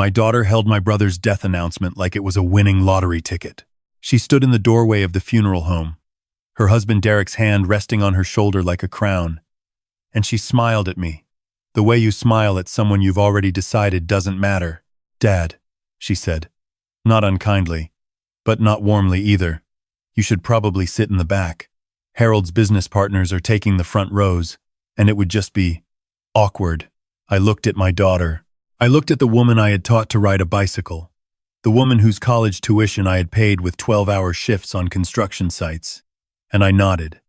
My daughter held my brother's death announcement like it was a winning lottery ticket. She stood in the doorway of the funeral home, her husband Derek's hand resting on her shoulder like a crown, and she smiled at me. The way you smile at someone you've already decided doesn't matter. Dad, she said. Not unkindly, but not warmly either. You should probably sit in the back. Harold's business partners are taking the front rows, and it would just be awkward. I looked at my daughter. I looked at the woman I had taught to ride a bicycle, the woman whose college tuition I had paid with 12-hour shifts on construction sites, and I nodded.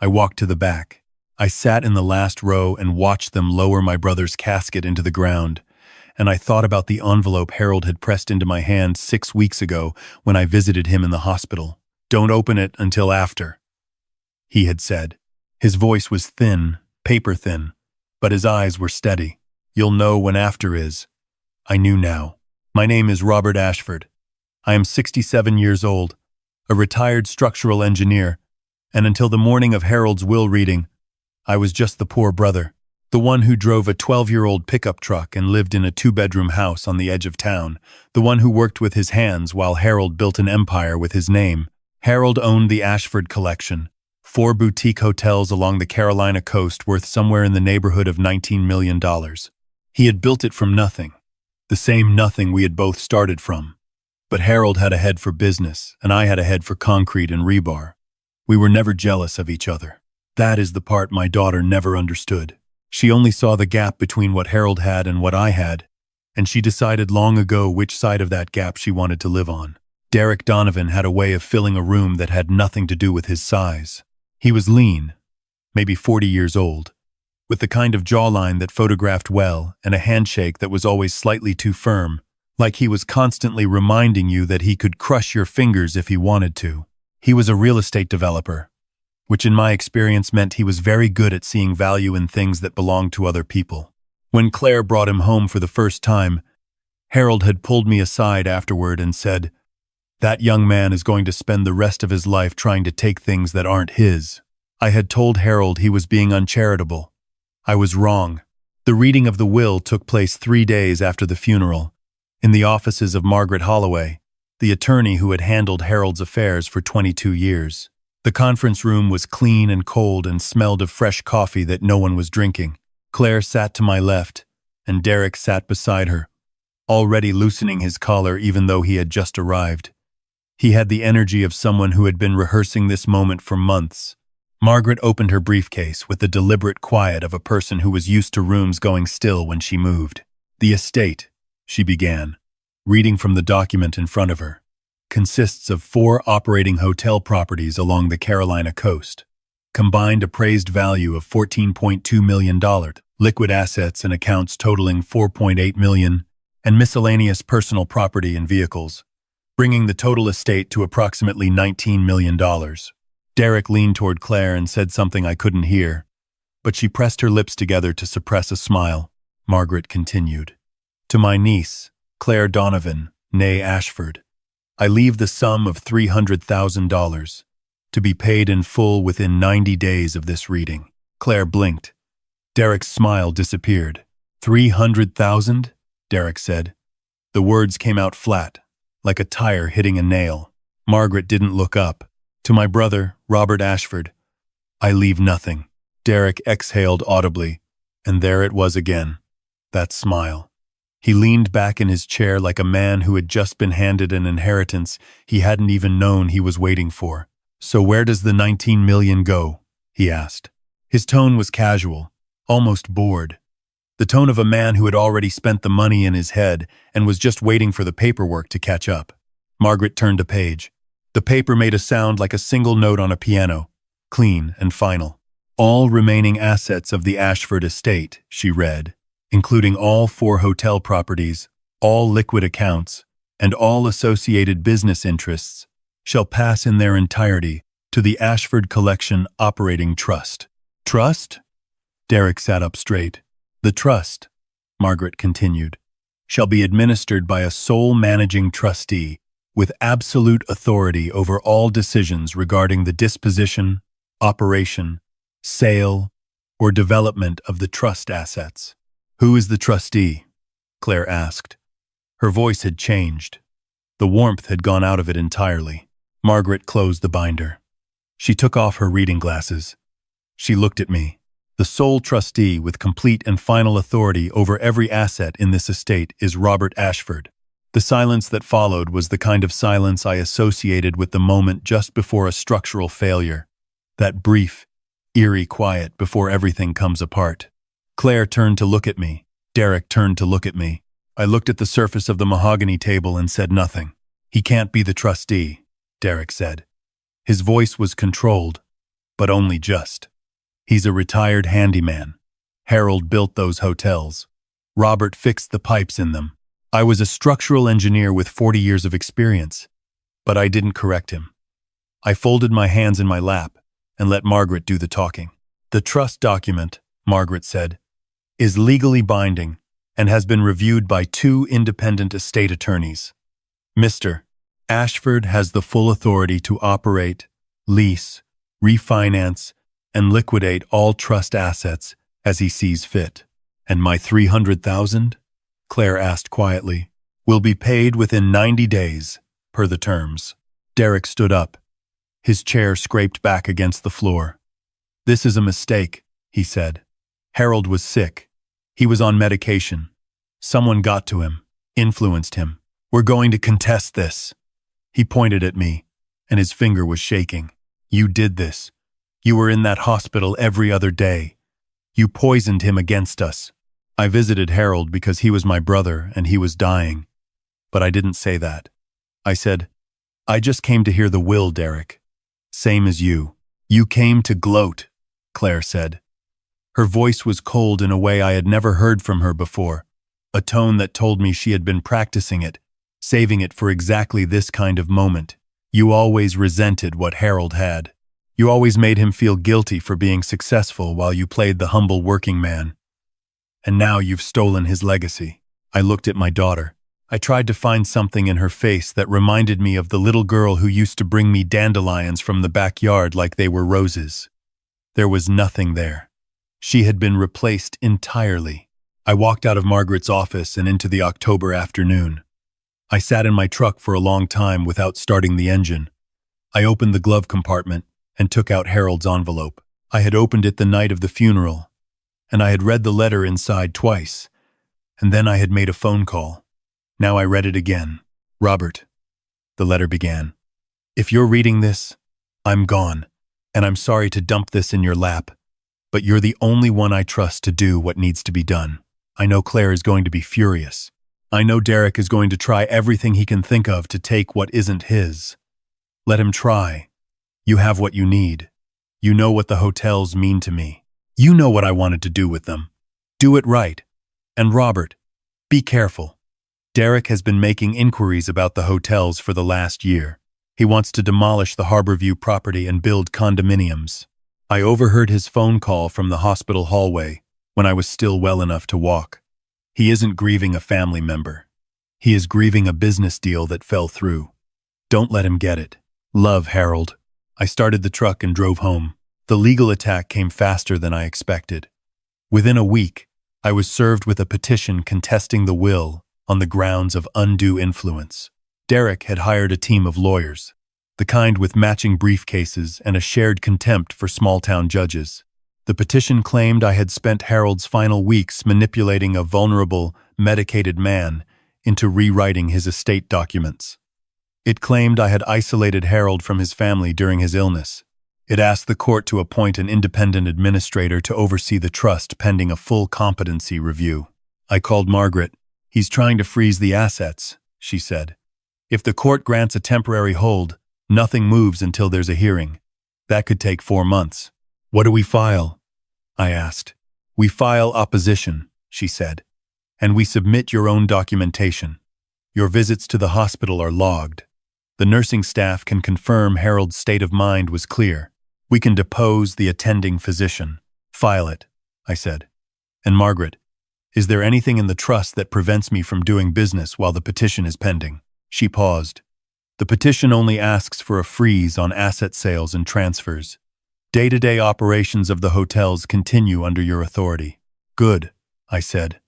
I walked to the back. I sat in the last row and watched them lower my brother's casket into the ground, and I thought about the envelope Harold had pressed into my hand 6 weeks ago when I visited him in the hospital. Don't open it until after, he had said. His voice was thin, paper thin, but his eyes were steady. You'll know when after is. I knew now. My name is Robert Ashford. I am 67 years old, a retired structural engineer, and until the morning of Harold's will reading, I was just the poor brother, the one who drove a 12-year-old pickup truck and lived in a 2-bedroom house on the edge of town, the one who worked with his hands while Harold built an empire with his name. Harold owned the Ashford Collection, 4 boutique hotels along the Carolina coast worth somewhere in the neighborhood of $19 million. He had built it from nothing, the same nothing we had both started from. But Harold had a head for business, and I had a head for concrete and rebar. We were never jealous of each other. That is the part my daughter never understood. She only saw the gap between what Harold had and what I had, and she decided long ago which side of that gap she wanted to live on. Derek Donovan had a way of filling a room that had nothing to do with his size. He was lean, maybe 40 years old, with the kind of jawline that photographed well and a handshake that was always slightly too firm, like he was constantly reminding you that he could crush your fingers if he wanted to. He was a real estate developer, which in my experience meant he was very good at seeing value in things that belonged to other people. When Claire brought him home for the first time, Harold had pulled me aside afterward and said, "That young man is going to spend the rest of his life trying to take things that aren't his." I had told Harold he was being uncharitable. I was wrong. The reading of the will took place 3 days after the funeral, in the offices of Margaret Holloway, the attorney who had handled Harold's affairs for 22 years. The conference room was clean and cold and smelled of fresh coffee that no one was drinking. Claire sat to my left, and Derek sat beside her, already loosening his collar even though he had just arrived. He had the energy of someone who had been rehearsing this moment for months. Margaret opened her briefcase with the deliberate quiet of a person who was used to rooms going still when she moved. "The estate," she began, reading from the document in front of her, "consists of 4 operating hotel properties along the Carolina coast. Combined appraised value of $14.2 million, liquid assets and accounts totaling $4.8 million, and miscellaneous personal property and vehicles, bringing the total estate to approximately $19 million. Derek leaned toward Claire and said something I couldn't hear, but she pressed her lips together to suppress a smile. Margaret continued. "To my niece, Claire Donovan, née Ashford, I leave the sum of $300,000, to be paid in full within 90 days of this reading." Claire blinked. Derek's smile disappeared. "300,000? Derek said. The words came out flat, like a tire hitting a nail. Margaret didn't look up. "To my brother, Robert Ashford, I leave nothing." Derek exhaled audibly, and there it was again, that smile. He leaned back in his chair like a man who had just been handed an inheritance he hadn't even known he was waiting for. "So where does the $19 million go?" he asked. His tone was casual, almost bored. The tone of a man who had already spent the money in his head and was just waiting for the paperwork to catch up. Margaret turned a page. The paper made a sound like a single note on a piano, clean and final. "All remaining assets of the Ashford estate," she read, "including all 4 hotel properties, all liquid accounts, and all associated business interests, shall pass in their entirety to the Ashford Collection Operating Trust." "Trust?" Derek sat up straight. "The trust," Margaret continued, "shall be administered by a sole managing trustee with absolute authority over all decisions regarding the disposition, operation, sale, or development of the trust assets." "Who is the trustee?" Claire asked. Her voice had changed. The warmth had gone out of it entirely. Margaret closed the binder. She took off her reading glasses. She looked at me. The sole trustee with complete and final authority over every asset in this estate is Robert Ashford. The silence that followed was the kind of silence I associated with the moment just before a structural failure. That brief, eerie quiet before everything comes apart. Claire turned to look at me. Derek turned to look at me. I looked at the surface of the mahogany table and said nothing. "He can't be the trustee," Derek said. His voice was controlled, but only just. "He's a retired handyman. Harold built those hotels. Robert fixed the pipes in them. I was a structural engineer with 40 years of experience, but I didn't correct him." I folded my hands in my lap and let Margaret do the talking. "The trust document," Margaret said, "is legally binding and has been reviewed by 2 independent estate attorneys. Mr. Ashford has the full authority to operate, lease, refinance, and liquidate all trust assets as he sees fit." "And my $300,000?" Claire asked quietly. "Will be paid within 90 days, per the terms." Derek stood up. His chair scraped back against the floor. "This is a mistake," he said. "Harold was sick. He was on medication. Someone got to him, influenced him. We're going to contest this." He pointed at me, and his finger was shaking. "You did this. You were in that hospital every other day. You poisoned him against us." I visited Harold because he was my brother and he was dying. But I didn't say that. I said, "I just came to hear the will, Derek. Same as you." "You came to gloat," Claire said. Her voice was cold in a way I had never heard from her before, a tone that told me she had been practicing it, saving it for exactly this kind of moment. "You always resented what Harold had. You always made him feel guilty for being successful while you played the humble working man. And now you've stolen his legacy." I looked at my daughter. I tried to find something in her face that reminded me of the little girl who used to bring me dandelions from the backyard like they were roses. There was nothing there. She had been replaced entirely. I walked out of Margaret's office and into the October afternoon. I sat in my truck for a long time without starting the engine. I opened the glove compartment and took out Harold's envelope. I had opened it the night of the funeral, and I had read the letter inside twice, and then I had made a phone call. Now I read it again. "Robert," the letter began, "if you're reading this, I'm gone, and I'm sorry to dump this in your lap, but you're the only one I trust to do what needs to be done. I know Claire is going to be furious. I know Derek is going to try everything he can think of to take what isn't his. Let him try. You have what you need. You know what the hotels mean to me. You know what I wanted to do with them. Do it right. And Robert, be careful. Derek has been making inquiries about the hotels for the last year. He wants to demolish the Harborview property and build condominiums." I overheard his phone call from the hospital hallway when I was still well enough to walk. "He isn't grieving a family member. He is grieving a business deal that fell through. Don't let him get it. Love, Harold." I started the truck and drove home. The legal attack came faster than I expected. Within a week, I was served with a petition contesting the will on the grounds of undue influence. Derek had hired a team of lawyers, the kind with matching briefcases and a shared contempt for small-town judges. The petition claimed I had spent Harold's final weeks manipulating a vulnerable, medicated man into rewriting his estate documents. It claimed I had isolated Harold from his family during his illness. It asked the court to appoint an independent administrator to oversee the trust pending a full competency review. I called Margaret. "He's trying to freeze the assets," she said. "If the court grants a temporary hold, nothing moves until there's a hearing. That could take 4 months. What do we file?" I asked. "We file opposition," she said, "and we submit your own documentation. Your visits to the hospital are logged. The nursing staff can confirm Harold's state of mind was clear. We can depose the attending physician." "File it," I said. "And Margaret, is there anything in the trust that prevents me from doing business while the petition is pending?" She paused. "The petition only asks for a freeze on asset sales and transfers. Day-to-day operations of the hotels continue under your authority." "Good," I said,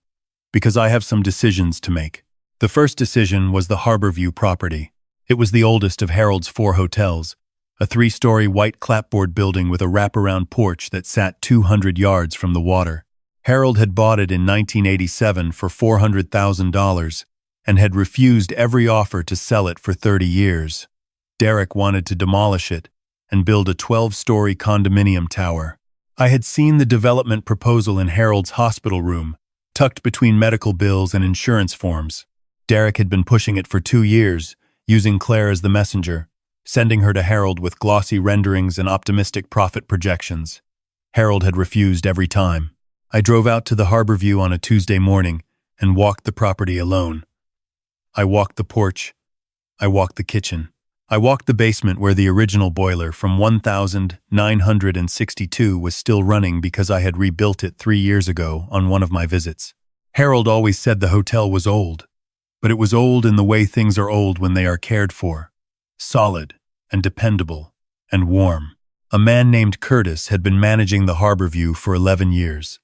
"because I have some decisions to make. The first decision was the Harborview property. It was the oldest of Harold's 4 hotels, a 3-story white clapboard building with a wraparound porch that sat 200 yards from the water. Harold had bought it in 1987 for $400,000 and had refused every offer to sell it for 30 years. Derek wanted to demolish it and build a 12-story condominium tower. I had seen the development proposal in Harold's hospital room, tucked between medical bills and insurance forms. Derek had been pushing it for 2 years, using Claire as the messenger, sending her to Harold with glossy renderings and optimistic profit projections. Harold had refused every time. I drove out to the Harborview on a Tuesday morning and walked the property alone. I walked the porch. I walked the kitchen. I walked the basement where the original boiler from 1962 was still running because I had rebuilt it 3 years ago on one of my visits. Harold always said the hotel was old, but it was old in the way things are old when they are cared for. Solid and dependable and warm. A man named Curtis had been managing the Harborview for 11 years.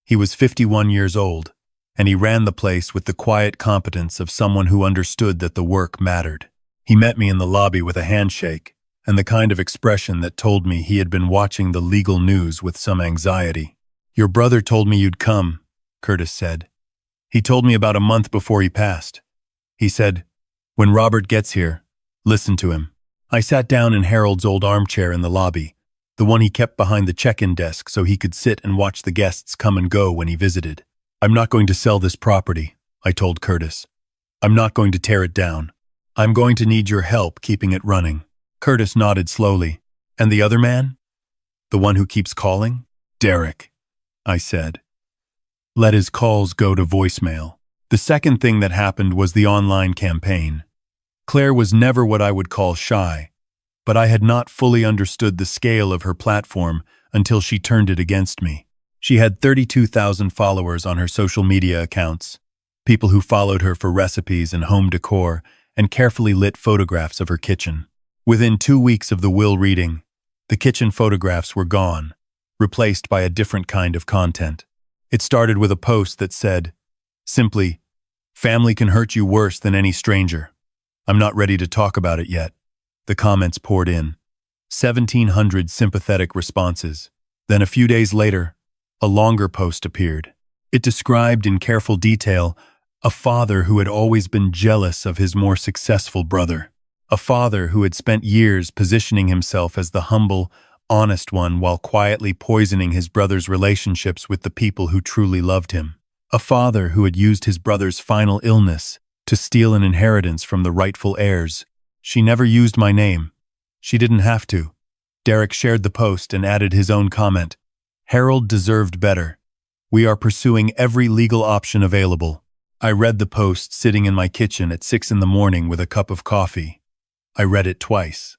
He was 51 years old, and he ran the place with the quiet competence of someone who understood that the work mattered. He met me in the lobby with a handshake and the kind of expression that told me he had been watching the legal news with some anxiety. "Your brother told me you'd come," Curtis said. "He told me about a month before he passed. He said, 'When Robert gets here, listen to him.'" I sat down in Harold's old armchair in the lobby, the one he kept behind the check-in desk so he could sit and watch the guests come and go when he visited. "I'm not going to sell this property," I told Curtis. "I'm not going to tear it down. I'm going to need your help keeping it running." Curtis nodded slowly. "And the other man? The one who keeps calling?" "Derek," I said. "Let his calls go to voicemail." The second thing that happened was the online campaign. Claire was never what I would call shy, but I had not fully understood the scale of her platform until she turned it against me. She had 32,000 followers on her social media accounts, people who followed her for recipes and home decor and carefully lit photographs of her kitchen. Within 2 weeks of the will reading, the kitchen photographs were gone, replaced by a different kind of content. It started with a post that said, simply, "Family can hurt you worse than any stranger. I'm not ready to talk about it yet." The comments poured in. 1,700 sympathetic responses. Then a few days later, a longer post appeared. It described in careful detail a father who had always been jealous of his more successful brother. A father who had spent years positioning himself as the humble, honest one while quietly poisoning his brother's relationships with the people who truly loved him. A father who had used his brother's final illness to steal an inheritance from the rightful heirs. She never used my name. She didn't have to. Derek shared the post and added his own comment. "Harold deserved better. We are pursuing every legal option available." I read the post sitting in my kitchen at 6 in the morning with a cup of coffee. I read it twice.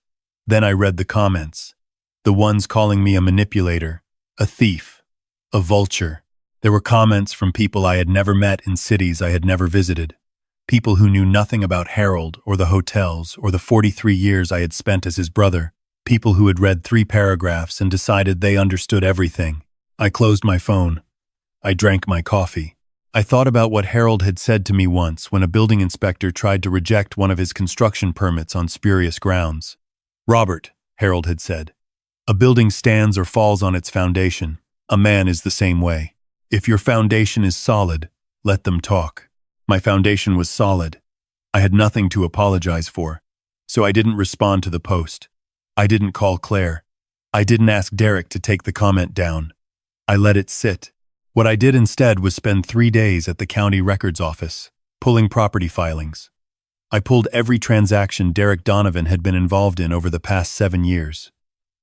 Then I read the comments. The ones calling me a manipulator, a thief, a vulture. There were comments from people I had never met in cities I had never visited. People who knew nothing about Harold or the hotels or the 43 years I had spent as his brother. People who had read 3 paragraphs and decided they understood everything. I closed my phone. I drank my coffee. I thought about what Harold had said to me once when a building inspector tried to reject one of his construction permits on spurious grounds. "Robert," Harold had said, "a building stands or falls on its foundation. A man is the same way. If your foundation is solid, let them talk." My foundation was solid. I had nothing to apologize for, so I didn't respond to the post. I didn't call Claire. I didn't ask Derek to take the comment down. I let it sit. What I did instead was spend 3 days at the county records office, pulling property filings. I pulled every transaction Derek Donovan had been involved in over the past 7 years.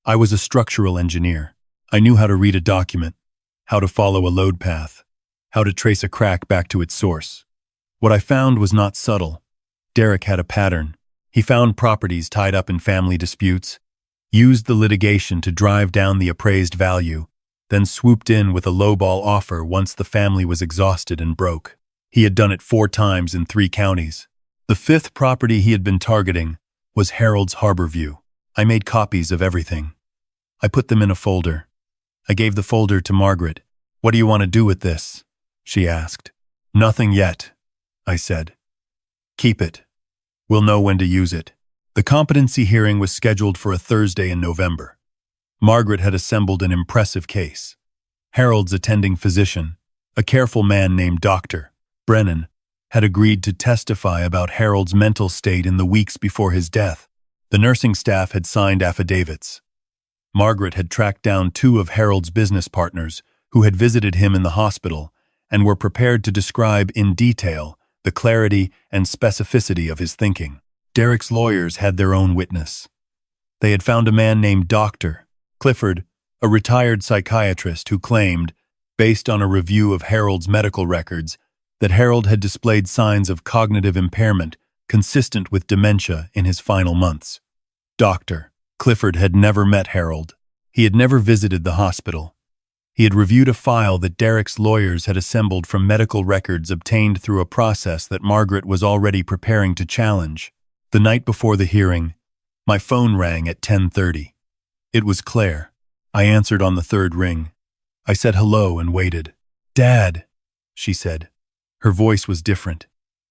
I was a structural engineer. I knew how to read a document, how to follow a load path, how to trace a crack back to its source. What I found was not subtle. Derek had a pattern. He found properties tied up in family disputes, used the litigation to drive down the appraised value, then swooped in with a lowball offer once the family was exhausted and broke. He had done it 4 times in 3 counties. The 5th property he had been targeting was Harold's Harborview. I made copies of everything. I put them in a folder. I gave the folder to Margaret. "What do you want to do with this?" she asked. "Nothing yet," I said. Keep it. We'll know when to use it. The competency hearing was scheduled for a Thursday in November. Margaret had assembled an impressive case. Harold's attending physician, a careful man named Dr. Brennan, had agreed to testify about Harold's mental state in the weeks before his death. The nursing staff had signed affidavits. Margaret had tracked down 2 of Harold's business partners who had visited him in the hospital and were prepared to describe in detail the clarity and specificity of his thinking. Derek's lawyers had their own witness. They had found a man named Dr. Clifford, a retired psychiatrist who claimed, based on a review of Harold's medical records, that Harold had displayed signs of cognitive impairment consistent with dementia in his final months. Dr. Clifford had never met Harold. He had never visited the hospital. He had reviewed a file that Derek's lawyers had assembled from medical records obtained through a process that Margaret was already preparing to challenge. The night before the hearing, my phone rang at 10:30. It was Claire. I answered on the 3rd ring. I said hello and waited. "Dad," she said. Her voice was different.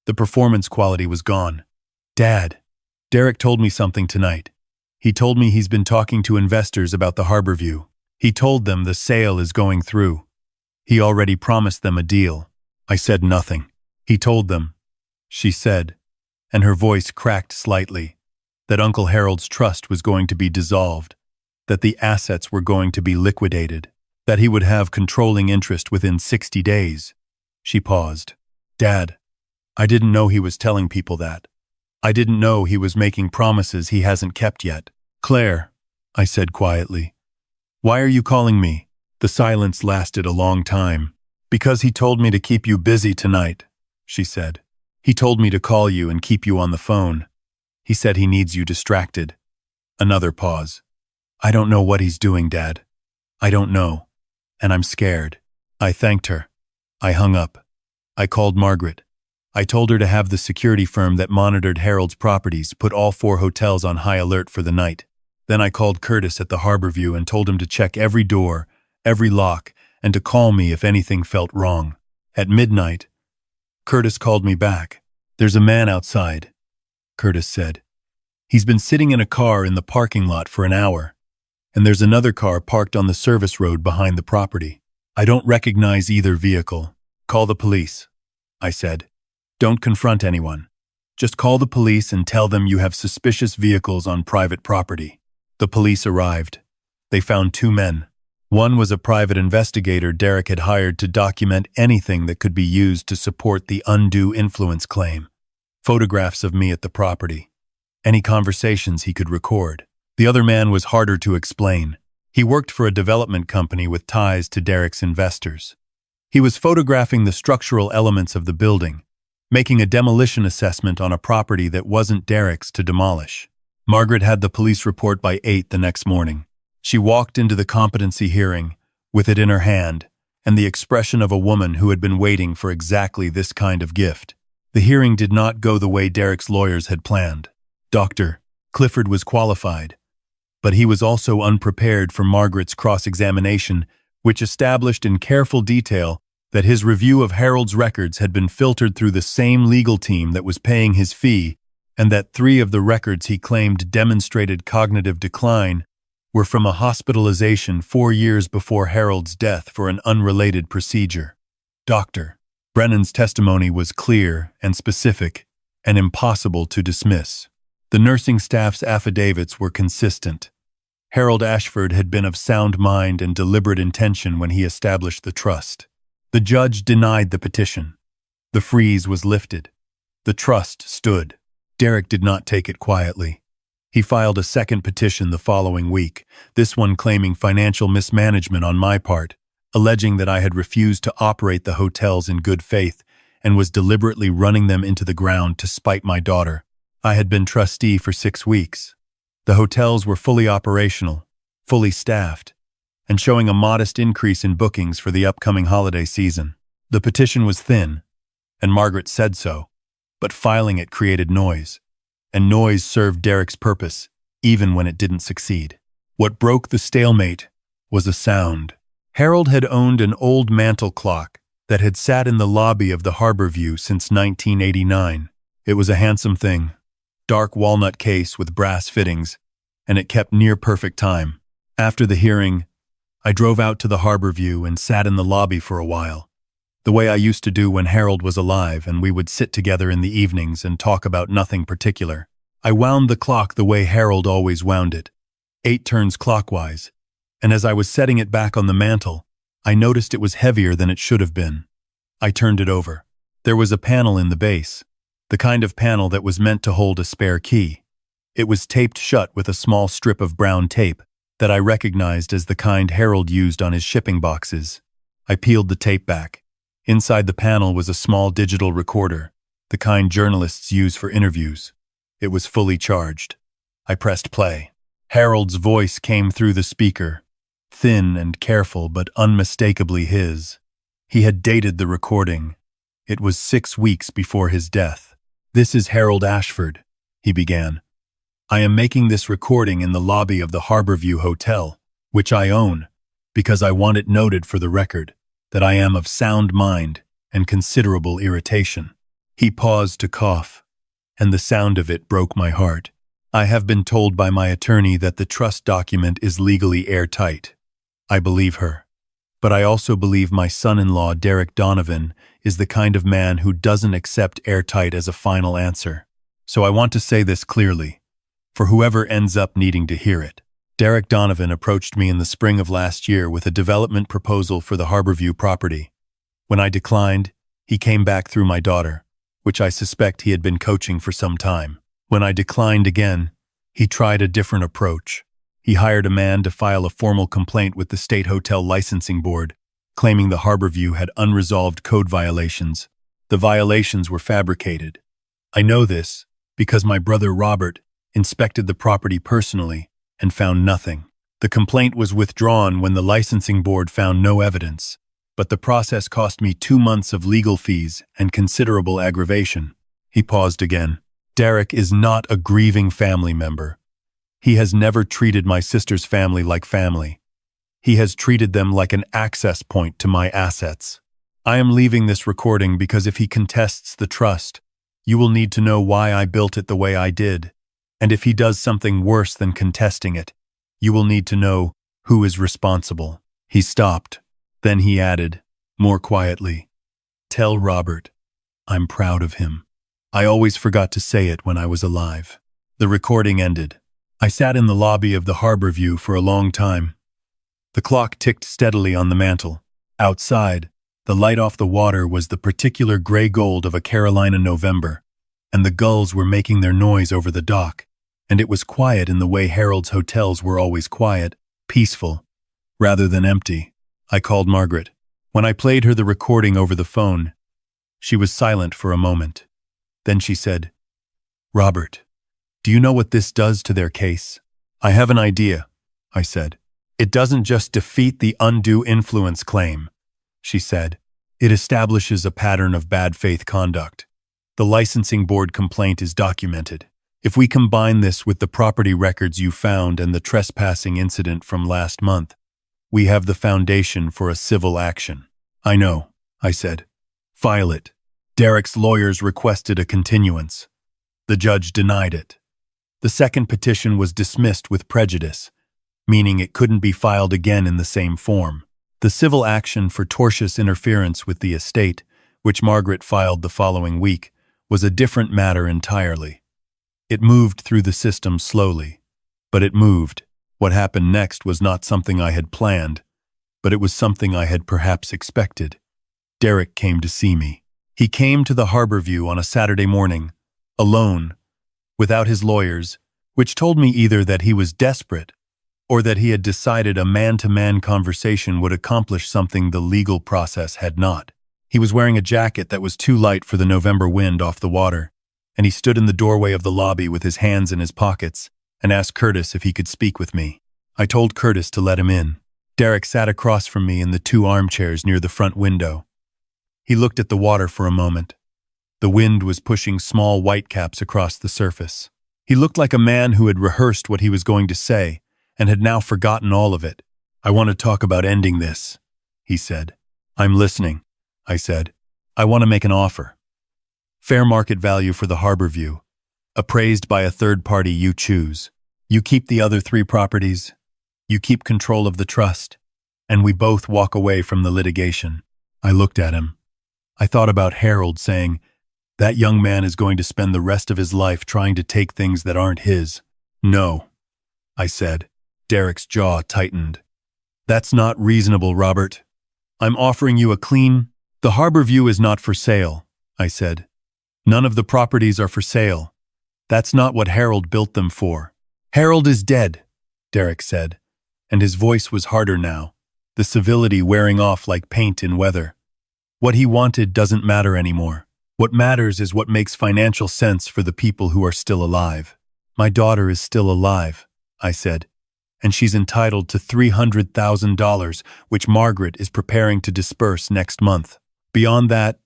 The performance quality was gone. "Dad, Derek told me something tonight. He told me he's been talking to investors about the Harborview. He told them the sale is going through. He already promised them a deal." I said nothing. "He told them," she said, and her voice cracked slightly, "that Uncle Harold's trust was going to be dissolved, that the assets were going to be liquidated, that he would have controlling interest within 60 days. She paused. "Dad, I didn't know he was telling people that. I didn't know he was making promises he hasn't kept yet." "Claire," I said quietly, "why are you calling me?" The silence lasted a long time. "Because he told me to keep you busy tonight," she said. "He told me to call you and keep you on the phone. He said he needs you distracted." Another pause. "I don't know what he's doing, Dad. I don't know. And I'm scared." I thanked her. I hung up. I called Margaret. I told her to have the security firm that monitored Harold's properties put all 4 hotels on high alert for the night. Then I called Curtis at the Harborview and told him to check every door, every lock, and to call me if anything felt wrong. At midnight, Curtis called me back. "There's a man outside," Curtis said. "He's been sitting in a car in the parking lot for an hour, and there's another car parked on the service road behind the property. I don't recognize either vehicle. Call the police," I said. "Don't confront anyone. Just call the police and tell them you have suspicious vehicles on private property." The police arrived. They found 2 men. One was a private investigator Derek had hired to document anything that could be used to support the undue influence claim. Photographs of me at the property. Any conversations he could record. The other man was harder to explain. He worked for a development company with ties to Derek's investors. He was photographing the structural elements of the building, making a demolition assessment on a property that wasn't Derek's to demolish. Margaret had the police report by 8 the next morning. She walked into the competency hearing, with it in her hand, and the expression of a woman who had been waiting for exactly this kind of gift. The hearing did not go the way Derek's lawyers had planned. Dr. Clifford was qualified, but he was also unprepared for Margaret's cross-examination, which established in careful detail that his review of Harold's records had been filtered through the same legal team that was paying his fee, and that 3 of the records he claimed demonstrated cognitive decline were from a hospitalization 4 years before Harold's death for an unrelated procedure. Dr. Brennan's testimony was clear and specific and impossible to dismiss. The nursing staff's affidavits were consistent. Harold Ashford had been of sound mind and deliberate intention when he established the trust. The judge denied the petition. The freeze was lifted. The trust stood. Derek did not take it quietly. He filed a second petition the following week, this one claiming financial mismanagement on my part, alleging that I had refused to operate the hotels in good faith and was deliberately running them into the ground to spite my daughter. I had been trustee for 6 weeks. The hotels were fully operational, fully staffed, and showing a modest increase in bookings for the upcoming holiday season. The petition was thin, and Margaret said so, but filing it created noise, and noise served Derek's purpose, even when it didn't succeed. What broke the stalemate was a sound. Harold had owned an old mantel clock that had sat in the lobby of the Harborview since 1989. It was a handsome thing, dark walnut case with brass fittings, and it kept near perfect time. After the hearing, I drove out to the Harborview and sat in the lobby for a while, the way I used to do when Harold was alive and we would sit together in the evenings and talk about nothing particular. I wound the clock the way Harold always wound it, 8 turns clockwise, and as I was setting it back on the mantel, I noticed it was heavier than it should have been. I turned it over. There was a panel in the base, the kind of panel that was meant to hold a spare key. It was taped shut with a small strip of brown tape that I recognized as the kind Harold used on his shipping boxes. I peeled the tape back. Inside the panel was a small digital recorder, the kind journalists use for interviews. It was fully charged. I pressed play. Harold's voice came through the speaker, thin and careful but unmistakably his. He had dated the recording. It was 6 weeks before his death. "This is Harold Ashford," he began. "I am making this recording in the lobby of the Harborview Hotel, which I own, because I want it noted for the record that I am of sound mind and considerable irritation." He paused to cough, and the sound of it broke my heart. "I have been told by my attorney that the trust document is legally airtight." I believe her. But I also believe my son-in-law, Derek Donovan, is the kind of man who doesn't accept airtight as a final answer. So I want to say this clearly, for whoever ends up needing to hear it. Derek Donovan approached me in the spring of last year with a development proposal for the Harborview property. When I declined, he came back through my daughter, which I suspect he had been coaching for some time. When I declined again, he tried a different approach. He hired a man to file a formal complaint with the State Hotel Licensing Board, claiming the Harborview had unresolved code violations. The violations were fabricated. I know this because my brother Robert inspected the property personally and found nothing. The complaint was withdrawn when the licensing board found no evidence, but the process cost me 2 months of legal fees and considerable aggravation. He paused again. "Derek is not a grieving family member. He has never treated my sister's family like family. He has treated them like an access point to my assets. I am leaving this recording because if he contests the trust, you will need to know why I built it the way I did. And if he does something worse than contesting it, you will need to know who is responsible." He stopped. Then he added, more quietly, "Tell Robert, I'm proud of him. I always forgot to say it when I was alive." The recording ended. I sat in the lobby of the Harborview for a long time. The clock ticked steadily on the mantel. Outside, the light off the water was the particular gray gold of a Carolina November, and the gulls were making their noise over the dock, and it was quiet in the way Harold's hotels were always quiet, peaceful, rather than empty. I called Margaret. When I played her the recording over the phone, she was silent for a moment. Then she said, "Robert, do you know what this does to their case?" "I have an idea," I said. "It doesn't just defeat the undue influence claim," she said. "It establishes a pattern of bad faith conduct. The licensing board complaint is documented. If we combine this with the property records you found and the trespassing incident from last month, we have the foundation for a civil action." "I know," I said. "File it." Derek's lawyers requested a continuance. The judge denied it. The second petition was dismissed with prejudice, meaning it couldn't be filed again in the same form. The civil action for tortious interference with the estate, which Margaret filed the following week, was a different matter entirely. It moved through the system slowly, but it moved. What happened next was not something I had planned, but it was something I had perhaps expected. Derek came to see me. He came to the Harborview on a Saturday morning, alone, without his lawyers, which told me either that he was desperate or that he had decided a man-to-man conversation would accomplish something the legal process had not. He was wearing a jacket that was too light for the November wind off the water, and he stood in the doorway of the lobby with his hands in his pockets and asked Curtis if he could speak with me. I told Curtis to let him in. Derek sat across from me in the 2 armchairs near the front window. He looked at the water for a moment. The wind was pushing small whitecaps across the surface. He looked like a man who had rehearsed what he was going to say and had now forgotten all of it. "I want to talk about ending this," he said. "I'm listening," I said. "I want to make an offer." Fair market value for the Harborview. Appraised by a third party you choose. You keep the other 3 properties. You keep control of the trust. And we both walk away from the litigation. I looked at him. I thought about Harold saying, that young man is going to spend the rest of his life trying to take things that aren't his. No, I said. Derek's jaw tightened. That's not reasonable, Robert. I'm offering you a clean... The Harborview is not for sale, I said. None of the properties are for sale. That's not what Harold built them for. Harold is dead, Derek said, and his voice was harder now, the civility wearing off like paint in weather. What he wanted doesn't matter anymore. What matters is what makes financial sense for the people who are still alive. My daughter is still alive, I said, and she's entitled to $300,000, which Margaret is preparing to disperse next month. Beyond that,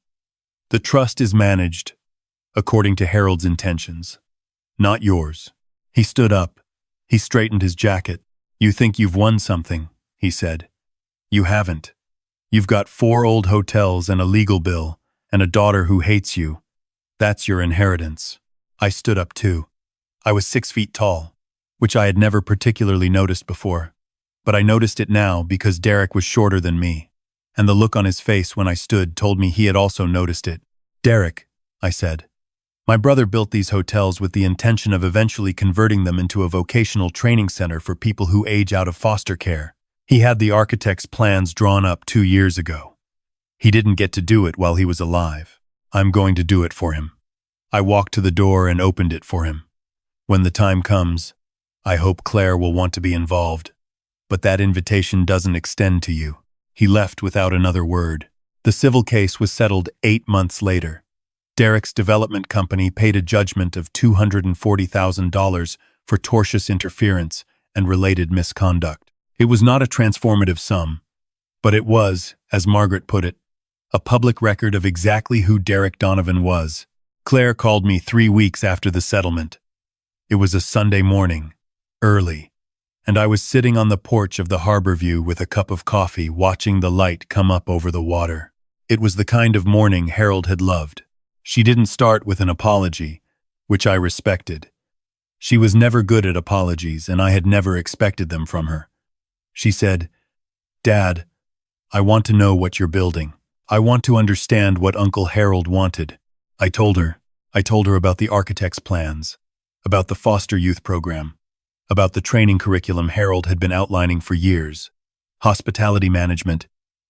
the trust is managed according to Harold's intentions, not yours. He stood up. He straightened his jacket. You think you've won something, he said. You haven't. You've got 4 old hotels and a legal bill, and a daughter who hates you. That's your inheritance. I stood up too. I was 6 feet tall, which I had never particularly noticed before. But I noticed it now because Derek was shorter than me, and the look on his face when I stood told me he had also noticed it. Derek, I said. My brother built these hotels with the intention of eventually converting them into a vocational training center for people who age out of foster care. He had the architect's plans drawn up 2 years ago. He didn't get to do it while he was alive. I'm going to do it for him. I walked to the door and opened it for him. When the time comes, I hope Claire will want to be involved. But that invitation doesn't extend to you. He left without another word. The civil case was settled 8 months later. Derek's development company paid a judgment of $240,000 for tortious interference and related misconduct. It was not a transformative sum, but it was, as Margaret put it, a public record of exactly who Derek Donovan was. Claire called me 3 weeks after the settlement. It was a Sunday morning, early, and I was sitting on the porch of the Harborview with a cup of coffee watching the light come up over the water. It was the kind of morning Harold had loved. She didn't start with an apology, which I respected. She was never good at apologies, and I had never expected them from her. She said, Dad, I want to know what you're building. I want to understand what Uncle Harold wanted. I told her about the architect's plans, about the foster youth program, about the training curriculum Harold had been outlining for years, hospitality management,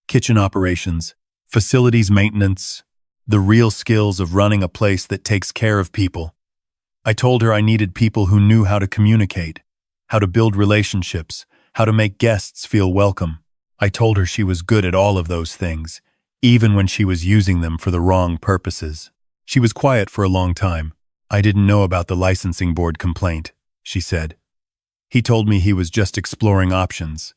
kitchen operations, facilities maintenance, the real skills of running a place that takes care of people. I told her I needed people who knew how to communicate, how to build relationships, how to make guests feel welcome. I told her she was good at all of those things, even when she was using them for the wrong purposes. She was quiet for a long time. I didn't know about the licensing board complaint, she said. He told me he was just exploring options.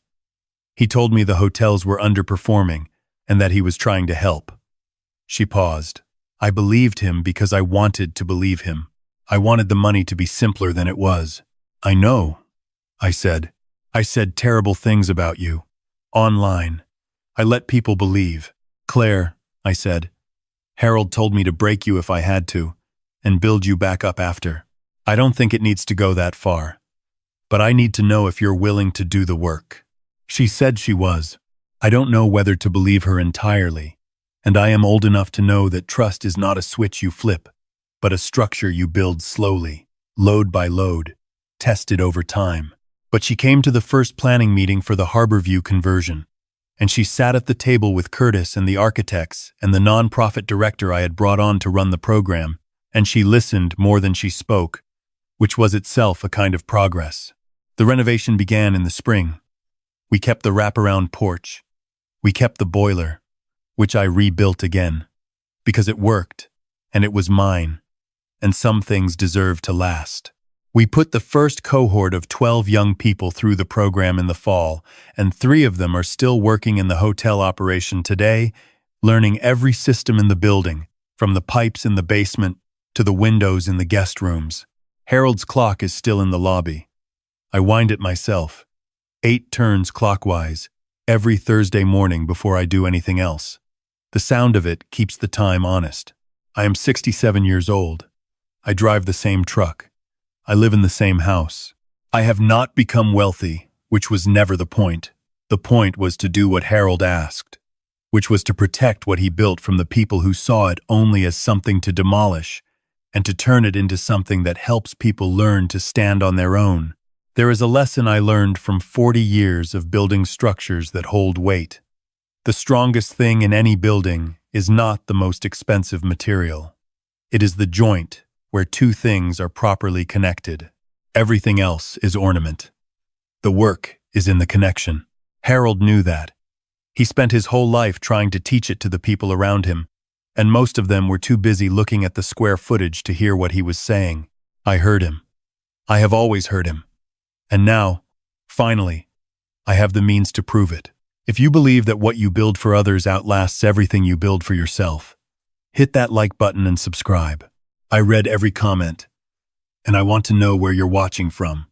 He told me the hotels were underperforming and that he was trying to help. She paused. I believed him because I wanted to believe him. I wanted the money to be simpler than it was. I know, I said. I said terrible things about you. Online. I let people believe. Claire, I said. Harold told me to break you if I had to, and build you back up after. I don't think it needs to go that far. But I need to know if you're willing to do the work. She said she was. I don't know whether to believe her entirely. And I am old enough to know that trust is not a switch you flip, but a structure you build slowly, load by load, tested over time. But she came to the first planning meeting for the Harborview conversion, and she sat at the table with Curtis and the architects and the nonprofit director I had brought on to run the program, and she listened more than she spoke, which was itself a kind of progress. The renovation began in the spring. We kept the wraparound porch. We kept the boiler, which I rebuilt again, because it worked, and it was mine, and some things deserve to last. We put the first cohort of 12 young people through the program in the fall, and 3 of them are still working in the hotel operation today, learning every system in the building, from the pipes in the basement to the windows in the guest rooms. Harold's clock is still in the lobby. I wind it myself, 8 turns clockwise, every Thursday morning before I do anything else. The sound of it keeps the time honest. I am 67 years old. I drive the same truck. I live in the same house. I have not become wealthy, which was never the point. The point was to do what Harold asked, which was to protect what he built from the people who saw it only as something to demolish, and to turn it into something that helps people learn to stand on their own. There is a lesson I learned from 40 years of building structures that hold weight. The strongest thing in any building is not the most expensive material. It is the joint where two things are properly connected. Everything else is ornament. The work is in the connection. Harold knew that. He spent his whole life trying to teach it to the people around him, and most of them were too busy looking at the square footage to hear what he was saying. I heard him. I have always heard him. And now, finally, I have the means to prove it. If you believe that what you build for others outlasts everything you build for yourself, hit that like button and subscribe. I read every comment, and I want to know where you're watching from.